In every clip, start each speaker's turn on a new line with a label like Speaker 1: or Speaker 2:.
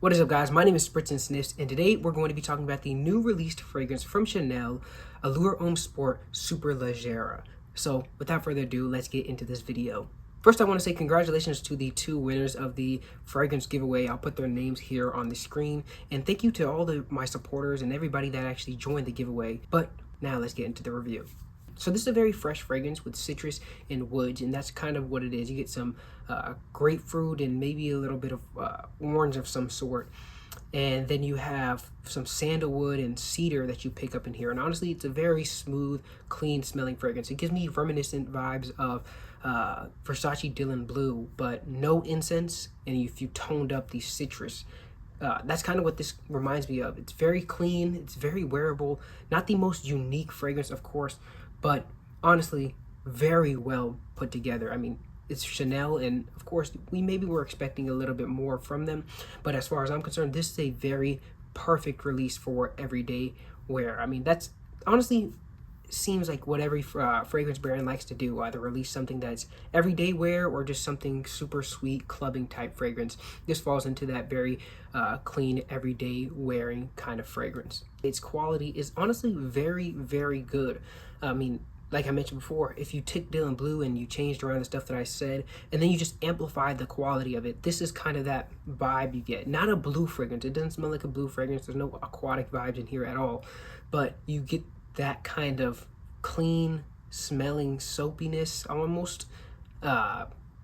Speaker 1: What is up, guys? My name is Sprits'N, and today we're going to be talking about the new released fragrance from Chanel, Allure Homme Sport Superleggera. So without further ado, let's get into this video. First, I want to say congratulations to the two winners of the fragrance giveaway. I'll put their names here on the screen. And thank you to all my supporters and everybody that actually joined the giveaway. But now let's get into the review. So this is a very fresh fragrance with citrus and woods, and that's kind of what it is. You get some grapefruit and maybe a little bit of orange of some sort. And then you have some sandalwood and cedar that you pick up in here. And honestly, it's a very smooth, clean smelling fragrance. It gives me reminiscent vibes of Versace Dylan Blue, but no incense. And if you toned up the citrus, that's kind of what this reminds me of. It's very clean. It's very wearable. Not the most unique fragrance, of course, but honestly, very well put together. I mean, it's Chanel, and of course, we maybe were expecting a little bit more from them, but as far as I'm concerned, this is a very perfect release for everyday wear. I mean, that's honestly seems like what every fragrance brand likes to do, either release something that's everyday wear or just something super sweet clubbing type fragrance. This falls into that very clean everyday wearing kind of fragrance. Its quality is honestly very, very good. I mean, like I mentioned before, if you took Dylan Blue and you changed around the stuff that I said, and then you just amplified the quality of it, this is kind of that vibe you get. Not a blue fragrance. It doesn't smell like a blue fragrance. There's no aquatic vibes in here at all. But you get that kind of clean smelling soapiness almost,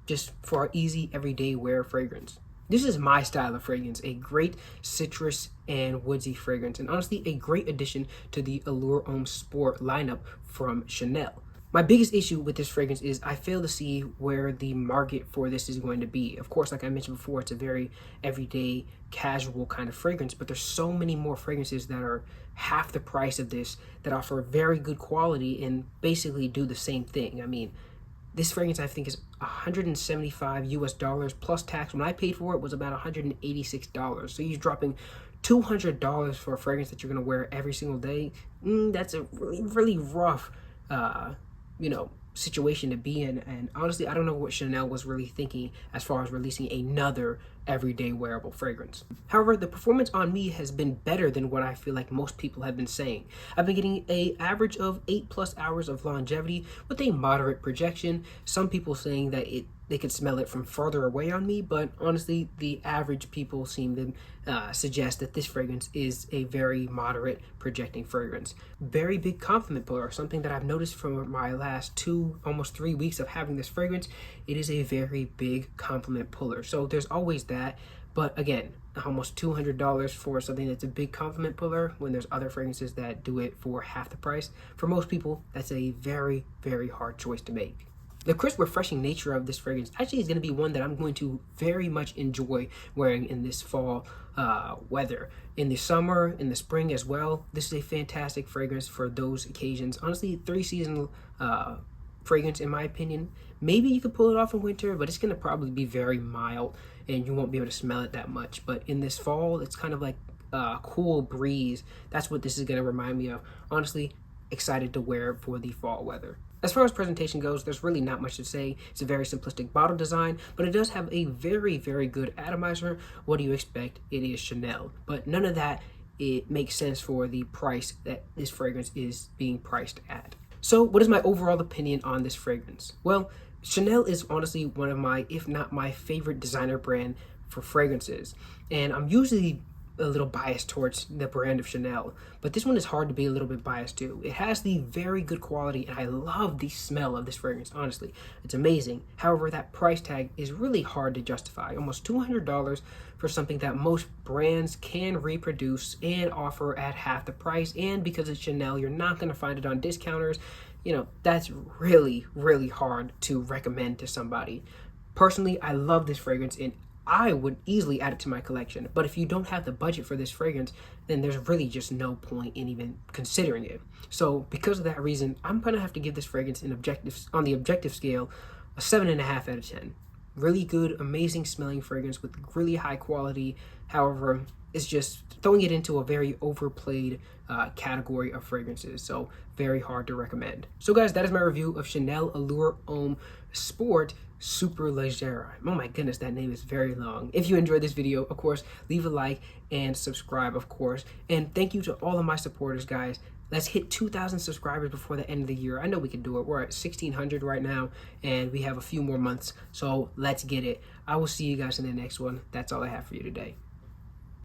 Speaker 1: just for an easy everyday wear fragrance. This is my style of fragrance, a great citrus and woodsy fragrance, and honestly a great addition to the Allure Homme Sport lineup from Chanel. My biggest issue with this fragrance is I fail to see where the market for this is going to be. Of course, like I mentioned before, it's a very everyday, casual kind of fragrance, but there's so many more fragrances that are half the price of this that offer very good quality and basically do the same thing. I mean, this fragrance I think is $175 US plus tax. When I paid for it, was about $186. So you're dropping $200 for a fragrance that you're gonna wear every single day. That's a really, really rough, situation to be in. And honestly, I don't know what Chanel was really thinking as far as releasing another everyday wearable fragrance. However, the performance on me has been better than what I feel like most people have been saying. I've been getting an average of 8+ hours of longevity with a moderate projection. Some people saying that they could smell it from further away on me, but honestly, the average people seem to suggest that this fragrance is a very moderate projecting fragrance. Very big compliment puller, something that I've noticed from my last almost 3 weeks of having this fragrance. It is a very big compliment puller. So there's always that, but again, almost $200 for something that's a big compliment puller when there's other fragrances that do it for half the price. For most people, that's a very, very hard choice to make. The crisp, refreshing nature of this fragrance actually is going to be one that I'm going to very much enjoy wearing in this fall weather. In the summer, in the spring as well, this is a fantastic fragrance for those occasions. Honestly, 3-season fragrance in my opinion. Maybe you could pull it off in winter, but it's going to probably be very mild and you won't be able to smell it that much. But in this fall, it's kind of like a cool breeze. That's what this is going to remind me of. Honestly, excited to wear it for the fall weather. As far as presentation goes, there's really not much to say. It's a very simplistic bottle design, but it does have a very, very good atomizer. What do you expect? It is Chanel. But none of that, it makes sense for the price that this fragrance is being priced at. So what is my overall opinion on this fragrance? Well, Chanel is honestly one of my, if not my favorite designer brand for fragrances. And I'm usually a little biased towards the brand of Chanel, but this one is hard to be a little bit biased to. It has the very good quality, and I love the smell of this fragrance, honestly. It's amazing. However, that price tag is really hard to justify. Almost $200 for something that most brands can reproduce and offer at half the price, and because it's Chanel, you're not going to find it on discounters. That's really, really hard to recommend to somebody. Personally, I love this fragrance, and I would easily add it to my collection. But if you don't have the budget for this fragrance, then there's really just no point in even considering it. So because of that reason, I'm gonna have to give this fragrance on the objective scale a 7.5 out of 10. Really good, amazing smelling fragrance with really high quality. However, it's just throwing it into a very overplayed category of fragrances. So very hard to recommend. So guys, that is my review of Chanel Allure Homme Sport Superleggera. Oh my goodness, that name is very long. If you enjoyed this video, of course, leave a like and subscribe, of course. And thank you to all of my supporters, guys. Let's hit 2,000 subscribers before the end of the year. I know we can do it. We're at 1,600 right now, and we have a few more months. So let's get it. I will see you guys in the next one. That's all I have for you today.